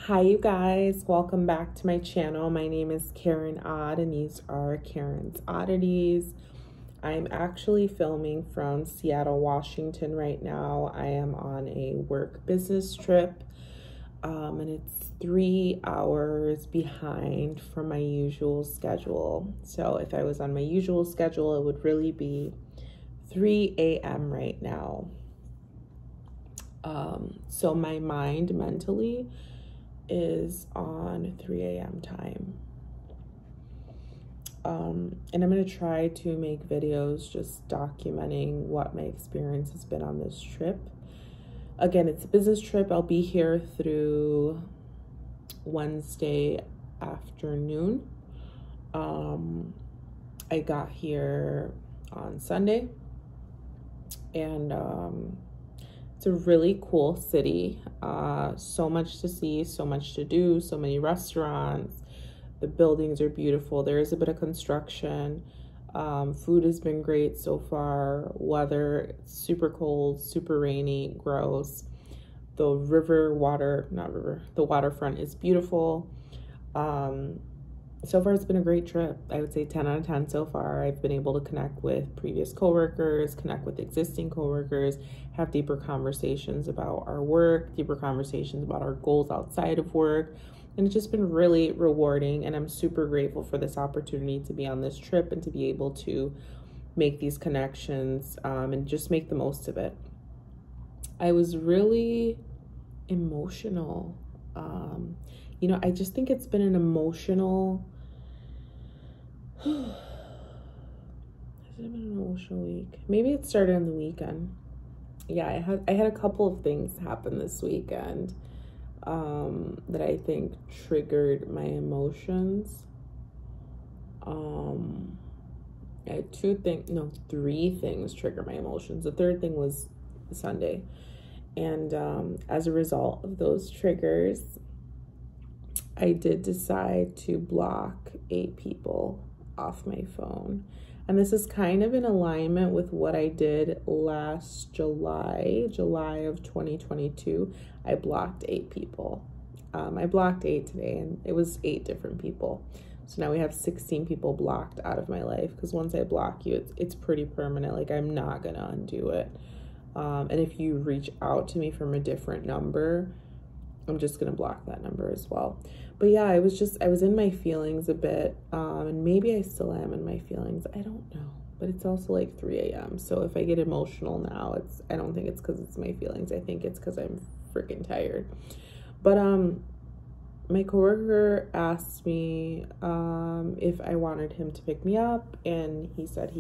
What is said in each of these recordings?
Hi you guys, welcome back to my channel. My name is Karen Odd and these are Karen's Oddities. I'm actually filming from Seattle, Washington right now. I am on a work business trip and it's 3 hours behind from my usual schedule. So if I was on my usual schedule, it would really be 3 a.m. right now. So my mind mentally is on 3 a.m. time. And I'm going to try to make videos just documenting what my experience has been on this trip. Again, it's a business trip. I'll be here through Wednesday afternoon. I got here on Sunday and it's a really cool city. So much to see, so much to do, so many restaurants. The buildings are beautiful. There is a bit of construction. Food has been great so far. Weather, super cold, super rainy, gross. The waterfront is beautiful. So far, it's been a great trip. I would say 10 out of 10 so far. I've been able to connect with previous coworkers, connect with existing coworkers, have deeper conversations about our work, deeper conversations about our goals outside of work. And it's just been really rewarding. And I'm super grateful for this opportunity to be on this trip and to be able to make these connections and just make the most of it. I was really emotional. I just think it's been an emotional... Has it been an emotional week? Maybe it started on the weekend. Yeah, I had a couple of things happen this weekend that I think triggered my emotions. I had three things trigger my emotions. The third thing was Sunday. And as a result of those triggers, I did decide to block 8 people off my phone. And this is kind of in alignment with what I did last July of 2022. I blocked 8 people. I blocked 8 today, and it was 8 different people. So now we have 16 people blocked out of my life, because once I block you, it's pretty permanent. Like, I'm not gonna undo it. And if you reach out to me from a different number, I'm just gonna block that number as well. But yeah, I was in my feelings a bit, and maybe I still am in my feelings. I don't know, but it's also like 3 a.m. So if I get emotional now, I don't think it's because it's my feelings. I think it's because I'm freaking tired. But my coworker asked me if I wanted him to pick me up, and he said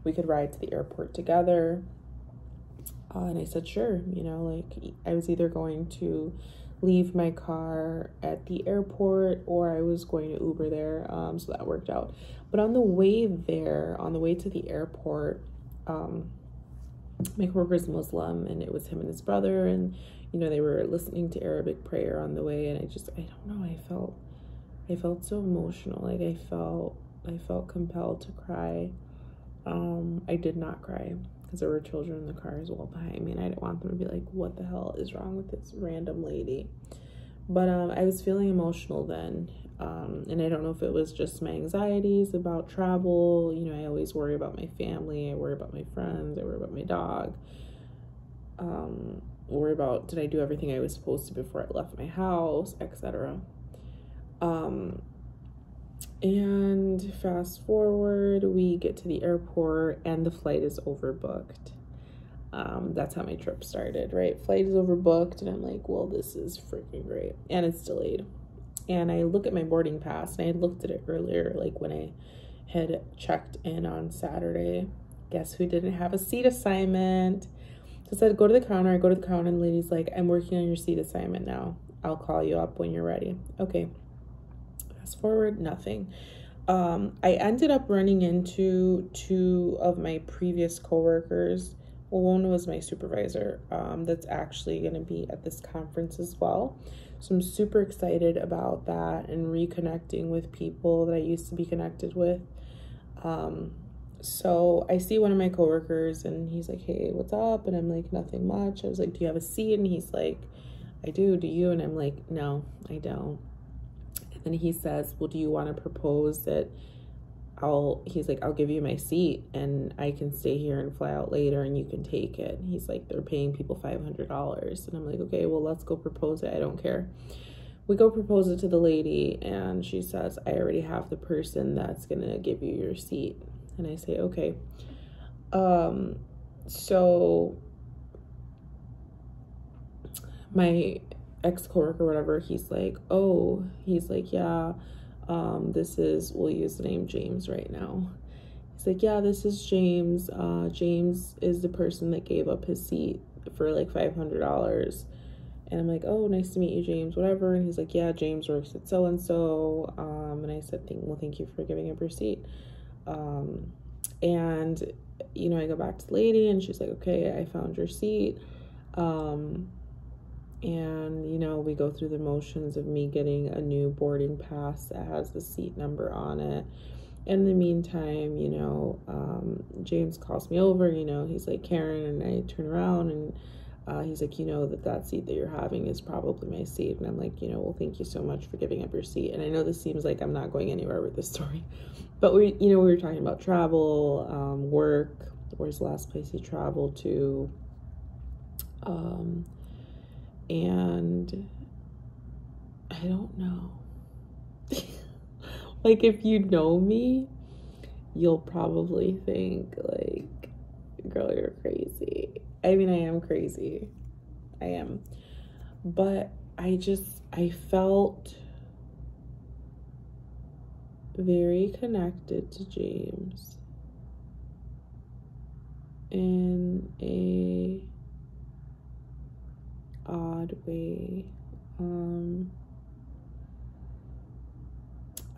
we could ride to the airport together. And I said, sure. I was either going to leave my car at the airport or I was going to Uber there. So that worked out. But on the way to the airport, my coworker's Muslim, and it was him and his brother, and they were listening to Arabic prayer on the way, and I don't know, I felt so emotional. Like I felt compelled to cry. I did not cry, because there were children in the car as well behind me, and I didn't want them to be like, what the hell is wrong with this random lady? But I was feeling emotional then, and I don't know if it was just my anxieties about travel. I always worry about my family, I worry about my friends, I worry about my dog, worry about, did I do everything I was supposed to before I left my house, etc. And fast forward, we get to the airport and the flight is overbooked. That's how my trip started, right? Flight is overbooked, and I'm like, well, this is freaking great. And it's delayed. And I look at my boarding pass, and I had looked at it earlier, like when I had checked in on Saturday. Guess who didn't have a seat assignment? So I said, go to the counter. I go to the counter, and the lady's like, I'm working on your seat assignment now. I'll call you up when you're ready. Okay. Fast forward, nothing. I ended up running into 2 of my previous coworkers. Well, one was my supervisor, that's actually going to be at this conference as well. So I'm super excited about that and reconnecting with people that I used to be connected with. So I see one of my coworkers, and he's like, hey, what's up? And I'm like, nothing much. I was like, do you have a seat? And he's like, I do you? And I'm like, no, I don't. And then he says, well, do you want to propose that he's like, I'll give you my seat and I can stay here and fly out later and you can take it. And he's like, they're paying people $500. And I'm like, okay, well, let's go propose it. I don't care. We go propose it to the lady and she says, I already have the person that's going to give you your seat. And I say, okay. So my ex-coworker, whatever, he's like, yeah, we'll use the name James right now. He's like, yeah, this is James. James is the person that gave up his seat for like $500. And I'm like, oh, nice to meet you, James, whatever. And he's like, yeah, James works at so-and-so. And I said, thank you for giving up your seat. And, I go back to the lady and she's like, okay, I found your seat. And, we go through the motions of me getting a new boarding pass that has the seat number on it. In the meantime, James calls me over, he's like, Karen, and I turn around and he's like, that seat that you're having is probably my seat. And I'm like, well, thank you so much for giving up your seat. And I know this seems like I'm not going anywhere with this story, but we were talking about travel, work. Where's the last place he traveled to? And I don't know. Like, if you know me, you'll probably think, like, girl, you're crazy. I mean, I am crazy. I am. But I felt very connected to James in a odd way.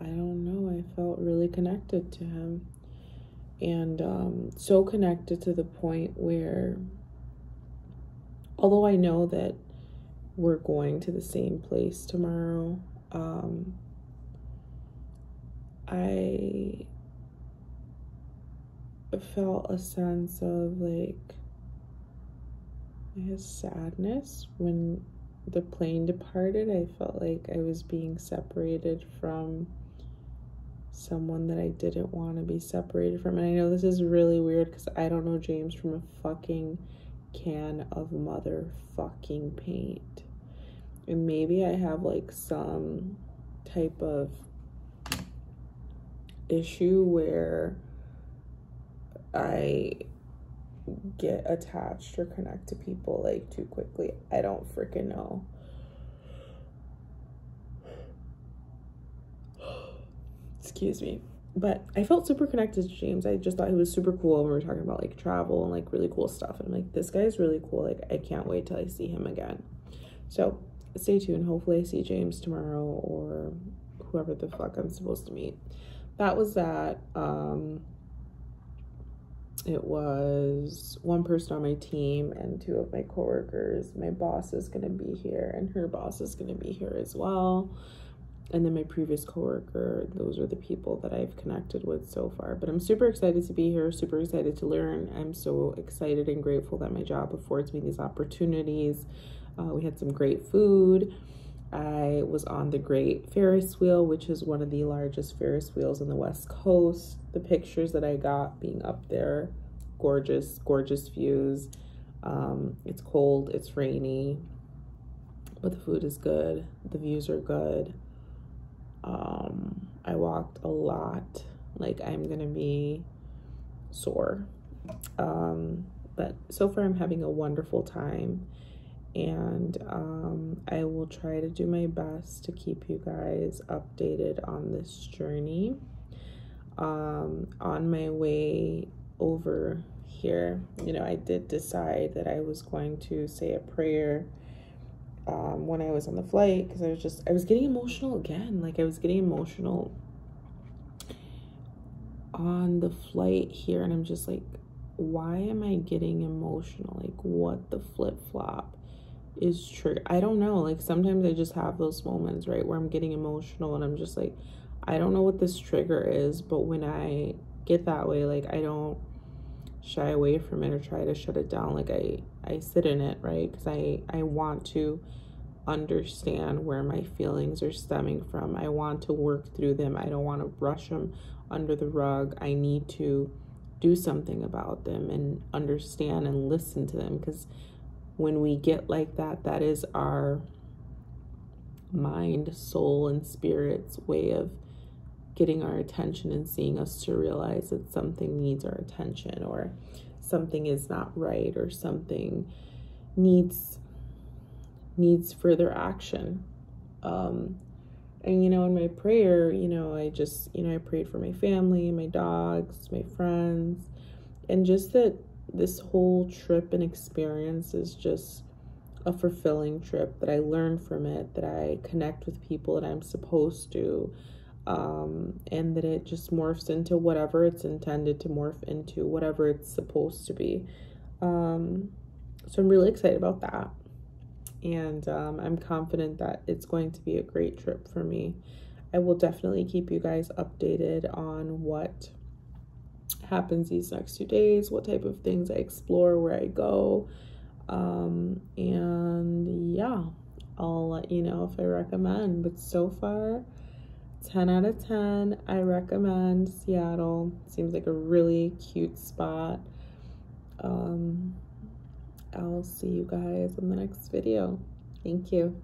I don't know. I felt really connected to him. And so connected to the point where, although I know that we're going to the same place tomorrow, I felt a sense of, like, I guess, sadness when the plane departed. I felt like I was being separated from someone that I didn't want to be separated from. And I know this is really weird because I don't know James from a fucking can of motherfucking paint. And maybe I have like some type of issue where I get attached or connect to people like too quickly. I don't freaking know. Excuse me. But I felt super connected to James. I just thought he was super cool when we were talking about like travel and like really cool stuff. And I'm like, this guy's really cool. Like, I can't wait till I see him again. So stay tuned. Hopefully I see James tomorrow or whoever the fuck I'm supposed to meet. That was that. It was one person on my team and two of my coworkers. My boss is going to be here and her boss is going to be here as well. And then my previous coworker. Those are the people that I've connected with so far. But I'm super excited to be here, super excited to learn. I'm so excited and grateful that my job affords me these opportunities. We had some great food. I was on the Great Ferris Wheel, which is one of the largest Ferris wheels on the West Coast. The pictures that I got being up there, gorgeous, gorgeous views. It's cold, it's rainy, but the food is good. The views are good. I walked a lot. Like, I'm gonna be sore. But so far I'm having a wonderful time. And I will try to do my best to keep you guys updated on this journey. On my way over here, I did decide that I was going to say a prayer when I was on the flight, because I was getting emotional again. Like, I was getting emotional on the flight here, and I'm just like, why am I getting emotional? Like, what the flip-flop is true? I don't know. Like, sometimes I just have those moments, right, where I'm getting emotional and I'm just like, I don't know what this trigger is, but when I get that way, like, I don't shy away from it or try to shut it down. Like, I sit in it, right, because I want to understand where my feelings are stemming from. I want to work through them. I don't want to brush them under the rug. I need to do something about them and understand and listen to them, because when we get like that, that is our mind, soul, and spirit's way of getting our attention and seeing us to realize that something needs our attention, or something is not right, or something needs further action. And in my prayer, I prayed for my family, my dogs, my friends, and just that this whole trip and experience is just a fulfilling trip, that I learn from it, that I connect with people that I'm supposed to, and that it just morphs into whatever it's intended to morph into, whatever it's supposed to be. So I'm really excited about that. And I'm confident that it's going to be a great trip for me. I will definitely keep you guys updated on what happens these next 2 days, what type of things I explore, where I go. And yeah, I'll let you know if I recommend. But so far, 10 out of 10, I recommend Seattle. Seems like a really cute spot. I'll see you guys in the next video. Thank you.